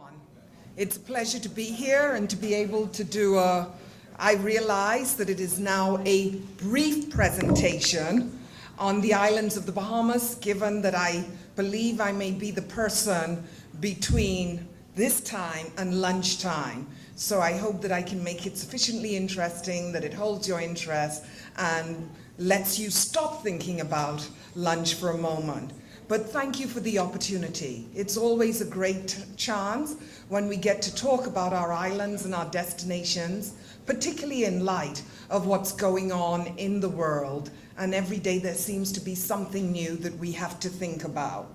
everyone. It's a pleasure to be here and to be able to do I realize that it is now a brief presentation on the islands of the Bahamas, given that I believe I may be the person between this time and lunchtime. So I hope that I can make it sufficiently interesting, that it holds your interest and lets you stop thinking about lunch for a moment. But thank you for the opportunity. It's always a great chance when we get to talk about our islands and our destinations, particularly in light of what's going on in the world. And every day there seems to be something new that we have to think about.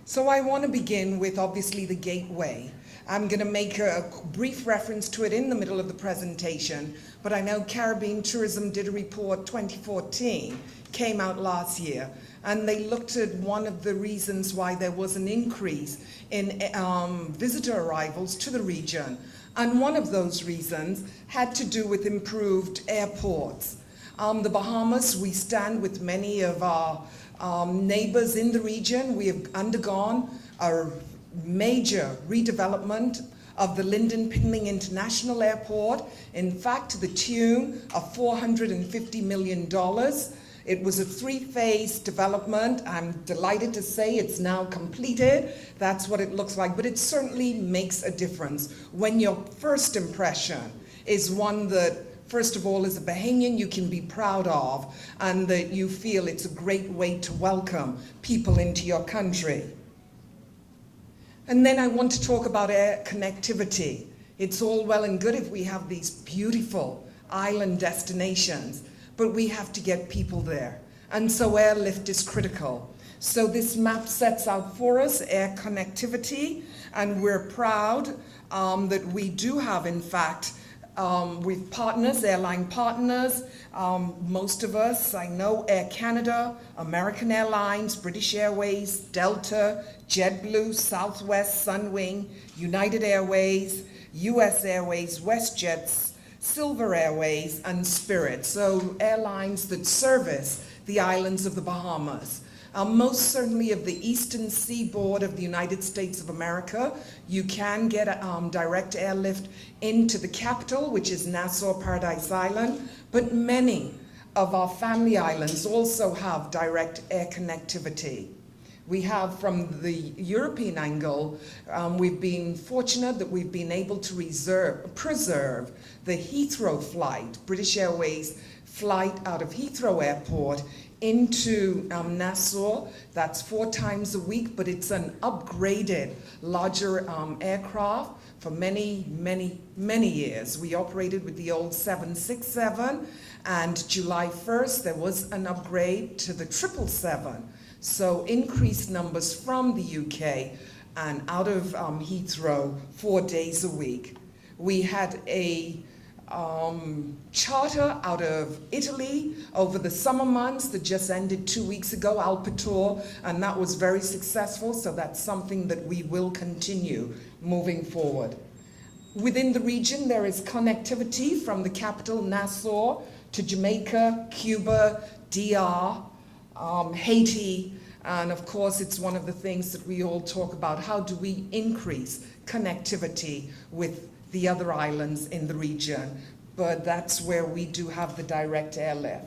So I want to begin with obviously the gateway. I'm going to make a brief reference to it in the middle of the presentation, but I know Caribbean Tourism did a report 2014, came out last year, and they looked at one of the reasons why there was an increase in visitor arrivals to the region. And one of those reasons had to do with improved airports. The Bahamas, we stand with many of our neighbors in the region. We have undergone a major redevelopment of the Lyndon Pinling International Airport, in fact to the tune of $450 million. It was a three-phase development. I'm delighted to say it's now completed. That's what it looks like, but it certainly makes a difference when your first impression is one that, first of all, as a Bahamian you can be proud of, and that you feel it's a great way to welcome people into your country. And then I want to talk about air connectivity. It's all well and good if we have these beautiful island destinations, but we have to get people there. And so airlift is critical. So this map sets out for us air connectivity, and we're proud that we do have, in fact, with partners, airline partners, most of us, I know Air Canada, American Airlines, British Airways, Delta, JetBlue, Southwest, Sunwing, United Airways, US Airways, WestJet, Silver Airways, and Spirit. So airlines that service the islands of the Bahamas. Most certainly of the eastern seaboard of the United States of America, you can get a direct airlift into the capital, which is Nassau, Paradise Island, but many of our family islands also have direct air connectivity. We have, from the European angle, we've been fortunate that we've been able to preserve the Heathrow flight, British Airways flight out of Heathrow Airport into Nassau. That's 4 times a week, but it's an upgraded, larger aircraft for many, many, many years. We operated with the old 767, and July 1st there was an upgrade to the 777. So increased numbers from the UK and out of Heathrow 4 days a week. We had a charter out of Italy over the summer months that just ended 2 weeks ago, Alpitour, and that was very successful, so that's something that we will continue moving forward. Within the region, there is connectivity from the capital, Nassau, to Jamaica, Cuba, DR, Haiti, and of course it's one of the things that we all talk about. How do we increase connectivity with the other islands in the region? But that's where we do have the direct airlift.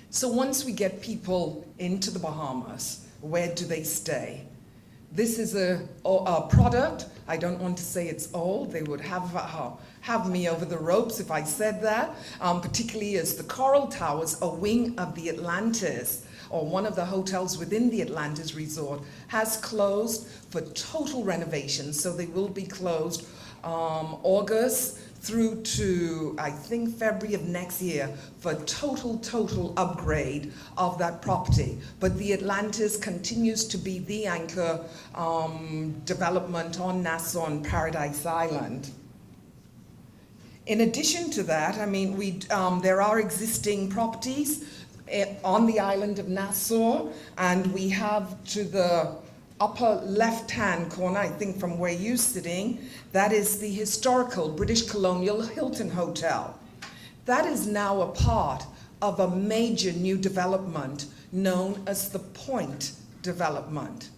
So once we get people into the Bahamas, where do they stay? This is a product. I don't want to say it's old. They would have me over the ropes if I said that, particularly as the Coral Towers, a wing of the Atlantis, or one of the hotels within the Atlantis Resort, has closed for total renovation. So they will be closed August through to, I think, February of next year for total upgrade of that property. But the Atlantis continues to be the anchor development on Nassau and Paradise Island. In addition to that, I mean, there are existing properties on the island of Nassau, and we have to the upper left-hand corner, I think from where you're sitting, that is the historical British Colonial Hilton Hotel. That is now a part of a major new development known as the Point development.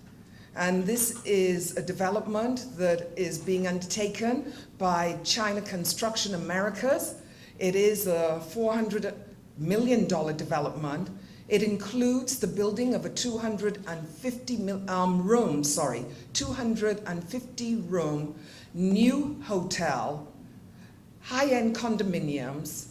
And this is a development that is being undertaken by China Construction Americas. It is a $400 million development. It includes the building of a 250 room new hotel, high-end condominiums.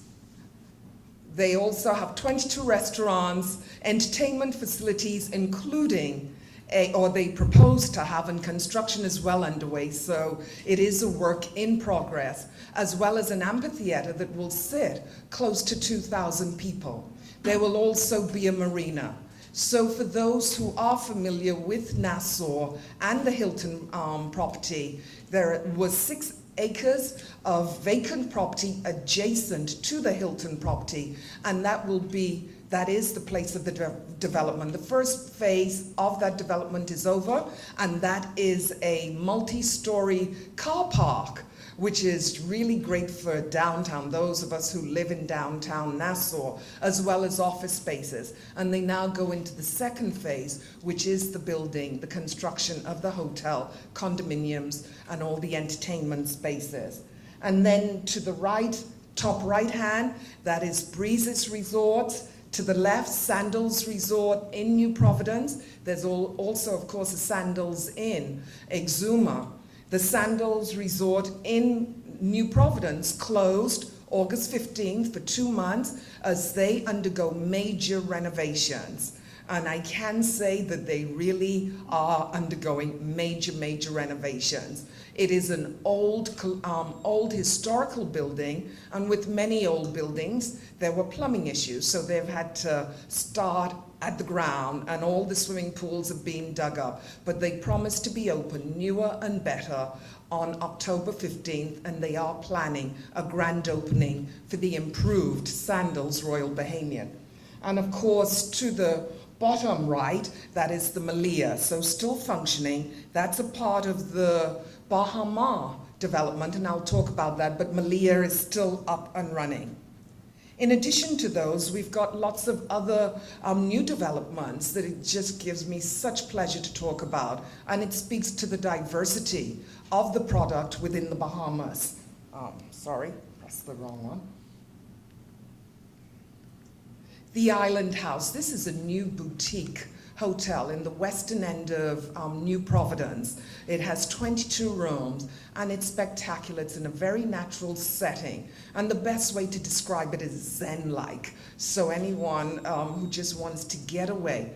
They also have 22 restaurants, entertainment facilities, including they propose to have, and construction is well underway, so it is a work in progress, as well as an amphitheater that will sit close to 2,000 people. There will also be a marina. So for those who are familiar with Nassau and the Hilton property, there was 6 acres of vacant property adjacent to the Hilton property, and that is the place of the development. The first phase of that development is over, and that is a multi-story car park, which is really great for downtown, those of us who live in downtown Nassau, as well as office spaces. And they now go into the second phase, which is the building, the construction of the hotel, condominiums, and all the entertainment spaces. And then to the right, top right hand, that is Breezes Resorts. To the left, Sandals Resort in New Providence. There's also, of course, a Sandals in Exuma. The Sandals Resort in New Providence closed August 15th for 2 months as they undergo major renovations. And I can say that they really are undergoing major renovations. It is an old historical building, and with many old buildings, there were plumbing issues, so they've had to start at the ground, and all the swimming pools have been dug up. But they promise to be open newer and better on October 15th, and they are planning a grand opening for the improved Sandals Royal Bahamian. And of course, to the bottom right, that is the Malia, so still functioning. That's a part of the Bahamas development, and I'll talk about that, but Malia is still up and running. In addition to those, we've got lots of other new developments that it just gives me such pleasure to talk about, and it speaks to the diversity of the product within the Bahamas. Sorry, that's the wrong one. The Island House. This is a new boutique hotel in the western end of New Providence. It has 22 rooms, and it's spectacular. It's in a very natural setting, and the best way to describe it is zen-like. So anyone who just wants to get away,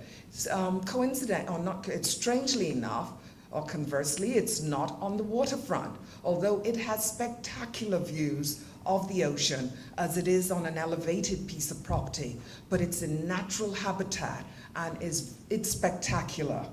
strangely enough, or conversely, it's not on the waterfront, although it has spectacular views of the ocean as it is on an elevated piece of property, but it's in natural habitat and it's spectacular.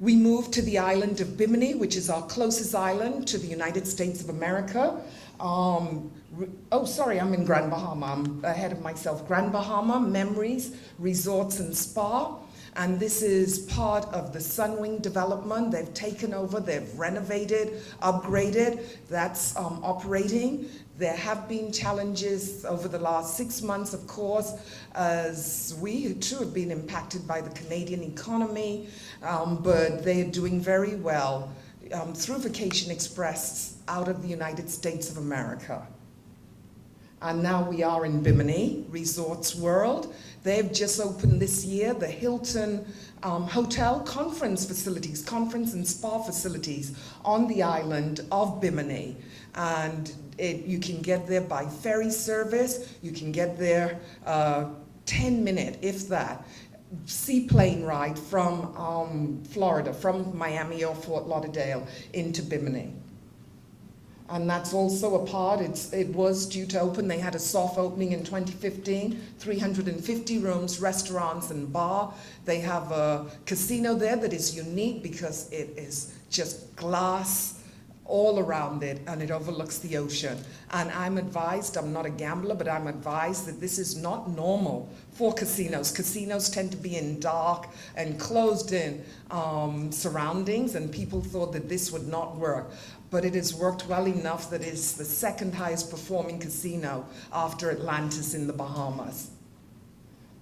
We moved to the island of Bimini, which is our closest island to the United States of America. I'm in Grand Bahama, I'm ahead of myself. Grand Bahama, Memories, Resorts and Spa. And this is part of the Sunwing development. They've taken over, they've renovated, upgraded, that's operating. There have been challenges over the last 6 months, of course, as we too have been impacted by the Canadian economy, but they're doing very well through Vacation Express out of the United States of America. And now we are in Bimini, Resorts World. They've just opened this year the Hilton Hotel conference and spa facilities on the island of Bimini. And you can get there by ferry service. You can get there 10-minute, if that, seaplane ride from Florida, from Miami or Fort Lauderdale into Bimini. And that's also a part, it was due to open, they had a soft opening in 2015, 350 rooms, restaurants and bar. They have a casino there that is unique because it is just glass all around it and it overlooks the ocean. And I'm advised, I'm not a gambler, but I'm advised that this is not normal for casinos. Casinos tend to be in dark and closed in surroundings, and people thought that this would not work. But it has worked well enough that it's the second highest performing casino after Atlantis in the Bahamas.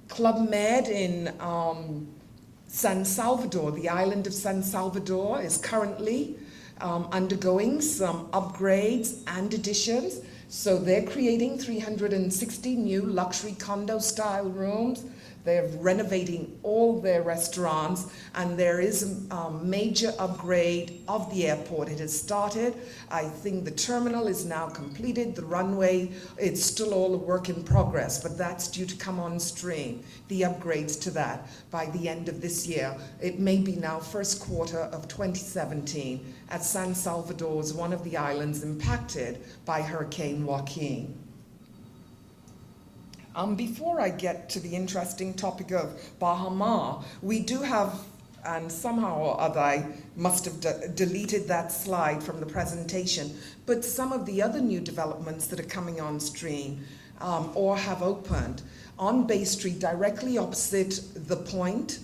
Club Med in San Salvador, the island of San Salvador, is currently undergoing some upgrades and additions. So they're creating 360 new luxury condo-style rooms. They're renovating all their restaurants, and there is a major upgrade of the airport. It has started. I think the terminal is now completed. The runway, it's still all a work in progress, but that's due to come on stream, the upgrades to that, by the end of this year. It may be now first quarter of 2017, as San Salvador is one of the islands impacted by Hurricane Joaquin. Before I get to the interesting topic of Bahamas, we do have, and somehow or other I must have deleted that slide from the presentation, but some of the other new developments that are coming on stream or have opened on Bay Street, directly opposite the Point,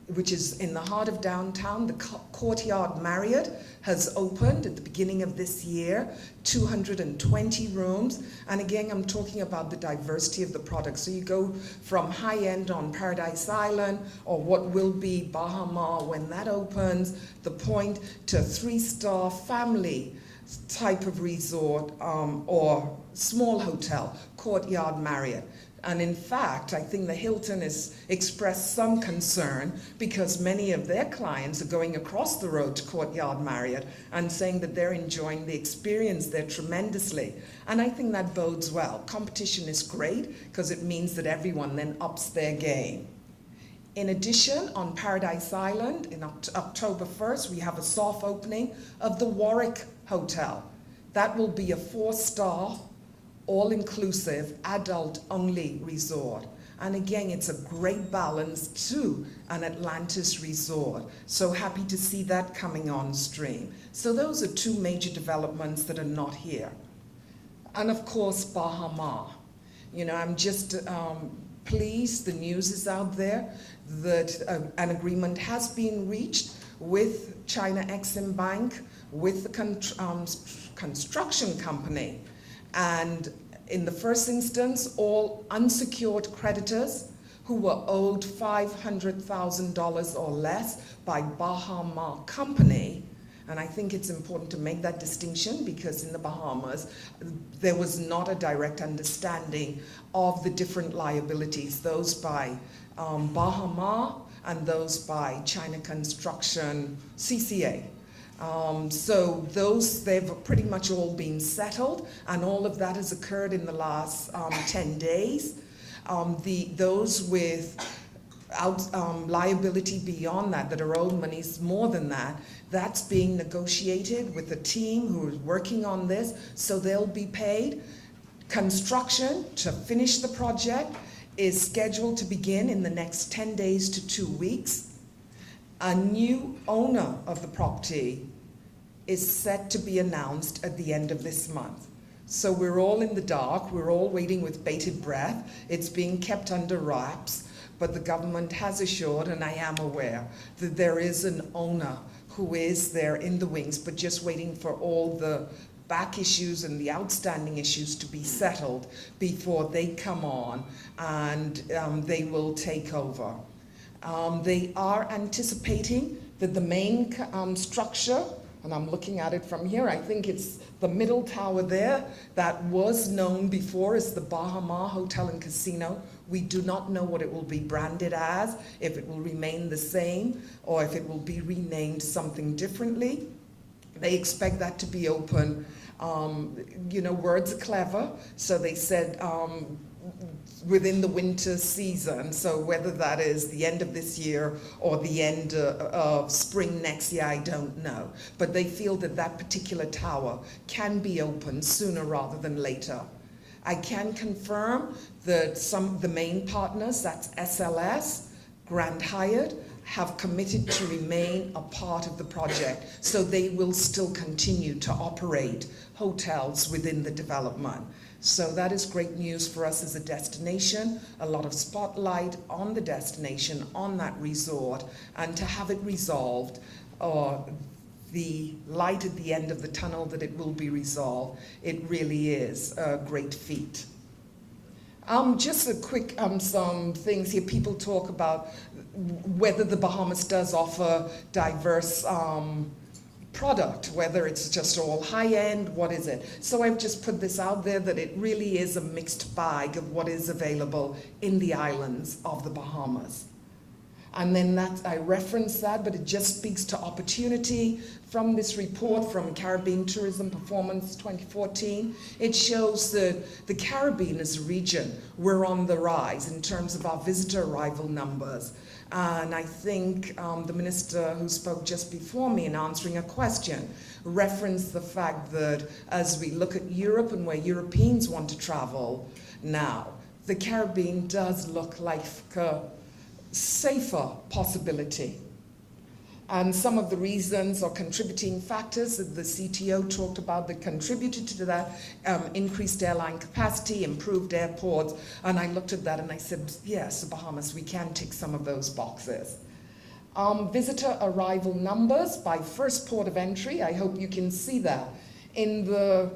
which is in the heart of downtown. The Courtyard Marriott has opened at the beginning of this year, 220 rooms. And again, I'm talking about the diversity of the products. So you go from high-end on Paradise Island, or what will be Bahamas when that opens, the Point, to 3-star family type of resort or small hotel, Courtyard Marriott. And in fact, I think the Hilton has expressed some concern because many of their clients are going across the road to Courtyard Marriott and saying that they're enjoying the experience there tremendously. And I think that bodes well. Competition is great because it means that everyone then ups their game. In addition, on Paradise Island, in October 1st, we have a soft opening of the Warwick Hotel. That will be a 4-star all-inclusive, adult-only resort. And again, it's a great balance to an Atlantis resort. So happy to see that coming on stream. So those are two major developments that are not here. And of course, Bahamas. You know, I'm just pleased, the news is out there, that an agreement has been reached with China Exim Bank, with the construction company. And in the first instance, all unsecured creditors who were owed $500,000 or less by Bahamas company, and I think it's important to make that distinction because in the Bahamas, there was not a direct understanding of the different liabilities, those by Bahamas and those by China Construction CCA. So those, they've pretty much all been settled, and all of that has occurred in the last 10 days. Those with liability beyond that are owed monies more than that, that's being negotiated with the team who is working on this, so they'll be paid. Construction to finish the project is scheduled to begin in the next 10 days to 2 weeks. A new owner of the property is set to be announced at the end of this month. So we're all in the dark, we're all waiting with bated breath. It's being kept under wraps, but the government has assured, and I am aware, that there is an owner who is there in the wings, but just waiting for all the back issues and the outstanding issues to be settled before they come on and they will take over. They are anticipating that the main structure, and I'm looking at it from here, I think it's the middle tower there, that was known before as the Bahamas Hotel and Casino. We do not know what it will be branded as, if it will remain the same, or if it will be renamed something differently. They expect that to be open. You know, words are clever, so they said within the winter season, so whether that is the end of this year or the end of spring next year, I don't know. But they feel that that particular tower can be opened sooner rather than later. I can confirm that some of the main partners, that's SLS, Grand Hyatt, have committed to remain a part of the project, so they will still continue to operate hotels within the development. So that is great news for us as a destination, a lot of spotlight on the destination, on that resort, and to have it resolved, the light at the end of the tunnel that it will be resolved, it really is a great feat. Just a quick, some things here. People talk about whether the Bahamas does offer diverse product, whether it's just all high-end, what is it? So I've just put this out there that it really is a mixed bag of what is available in the islands of the Bahamas. And then I reference that, but it just speaks to opportunity. From this report from Caribbean Tourism Performance 2014, it shows that the Caribbean as a region, we're on the rise in terms of our visitor arrival numbers. And I think the minister who spoke just before me in answering a question referenced the fact that as we look at Europe and where Europeans want to travel now, the Caribbean does look like a safer possibility. And some of the reasons or contributing factors that the CTO talked about that contributed to that, increased airline capacity, improved airports, and I looked at that and I said, yes, the Bahamas, we can tick some of those boxes. Visitor arrival numbers by first port of entry, I hope you can see that. In the,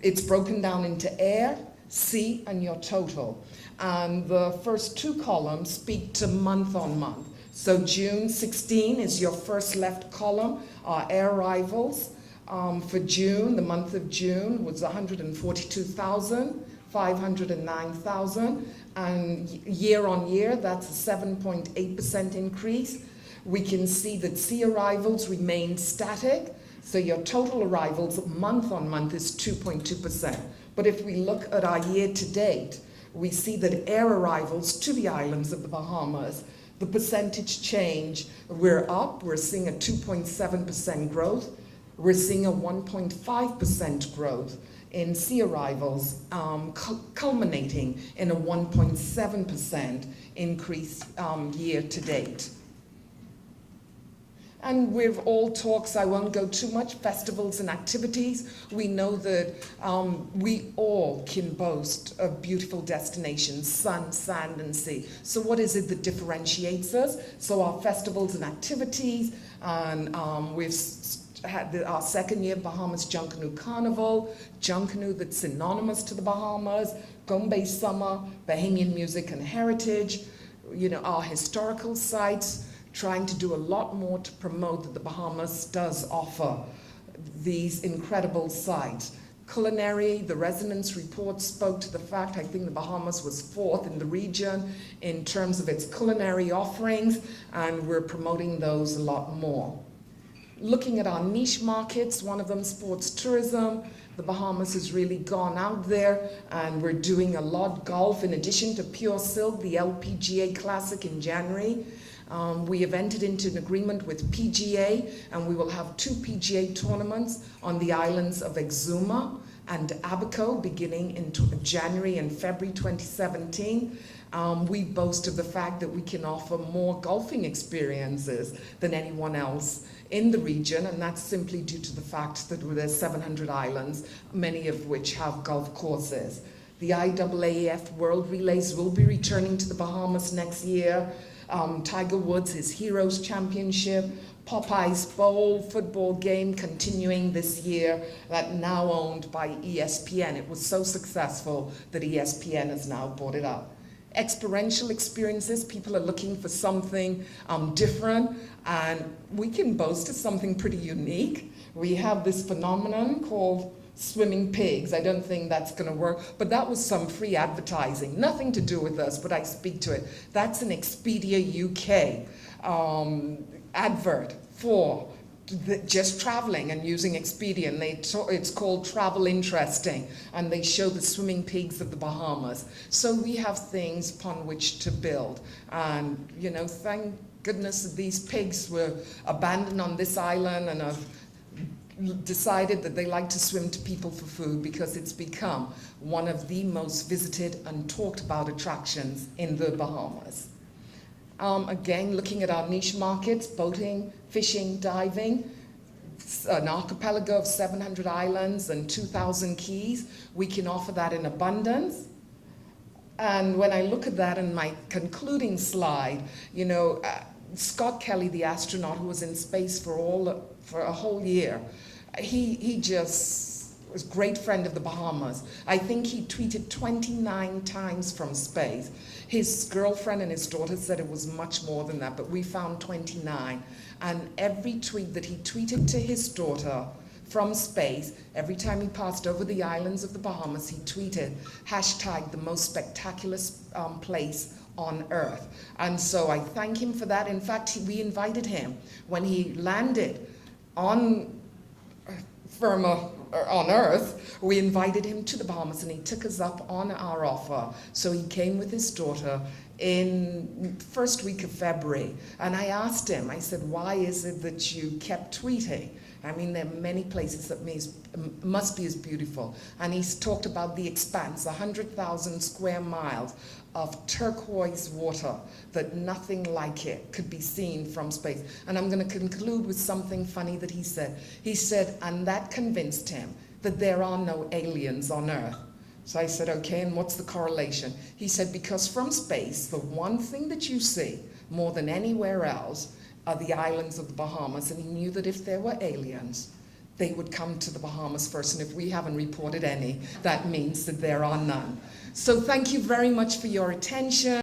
it's broken down into air, sea, and your total. And the first two columns speak to month on month. So June 16 is your first left column, our air arrivals. For June, the month of June was 142,000, 509,000, and year on year, that's a 7.8% increase. We can see that sea arrivals remain static, so your total arrivals month on month is 2.2%. But if we look at our year to date, we see that air arrivals to the islands of the Bahamas, the percentage change, we're up, we're seeing a 2.7% growth, we're seeing a 1.5% growth in sea arrivals, culminating in a 1.7% increase year to date. And with all talks, I won't go too much, festivals and activities, we know that we all can boast of beautiful destinations, sun, sand, and sea. So what is it that differentiates us? So our festivals and activities, and we've had our second year Bahamas Junkanoo Carnival, Junkanoo that's synonymous to the Bahamas, Gombe Summer, Bahamian music and heritage, you know, our historical sites, trying to do a lot more to promote that the Bahamas does offer these incredible sites. Culinary, the resonance report spoke to the fact, I think the Bahamas was 4th in the region in terms of its culinary offerings, and we're promoting those a lot more. Looking at our niche markets, one of them sports tourism, the Bahamas has really gone out there, and we're doing a lot golf in addition to Pure Silk, the LPGA Classic in January. We have entered into an agreement with PGA, and we will have 2 PGA tournaments on the islands of Exuma and Abaco beginning in January and February 2017. We boast of the fact that we can offer more golfing experiences than anyone else in the region, and that's simply due to the fact that there's 700 islands, many of which have golf courses. The IAAF World Relays will be returning to the Bahamas next year. Tiger Woods, his Heroes Championship, Popeye's Bowl football game continuing this year, that now owned by ESPN. It was so successful that ESPN has now bought it up. Experiential experiences, people are looking for something different, and we can boast of something pretty unique. We have this phenomenon called swimming pigs. I don't think that's going to work, but that was some free advertising, nothing to do with us, but I speak to it. That's an Expedia UK advert for just traveling and using Expedia, and it's called Travel Interesting, and they show the swimming pigs of the Bahamas. So we have things upon which to build, and you know, thank goodness that these pigs were abandoned on this island and have decided that they like to swim to people for food, because it's become one of the most visited and talked about attractions in the Bahamas. Again, looking at our niche markets, boating, fishing, diving, an archipelago of 700 islands and 2,000 keys, we can offer that in abundance. And when I look at that in my concluding slide, you know, Scott Kelly, the astronaut who was in space for a whole year, he just a great friend of the Bahamas. I think he tweeted 29 times from space. His girlfriend and his daughter said it was much more than that, but we found 29. And every tweet that he tweeted to his daughter from space, every time he passed over the islands of the Bahamas, he tweeted, hashtag the most spectacular place on Earth. And so I thank him for that. In fact, we invited him when he landed on on Earth, we invited him to the Bahamas and he took us up on our offer. So he came with his daughter in first week of February. And I asked him, I said, why is it that you kept tweeting? I mean, there are many places that must be as beautiful. And he's talked about the expanse, 100,000 square miles of turquoise water, that nothing like it could be seen from space. And I'm going to conclude with something funny that he said. He said, and that convinced him that there are no aliens on Earth. So I said, okay, and what's the correlation? He said, because from space, the one thing that you see more than anywhere else are the islands of the Bahamas, and he knew that if there were aliens, they would come to the Bahamas first, and if we haven't reported any, that means that there are none. So thank you very much for your attention.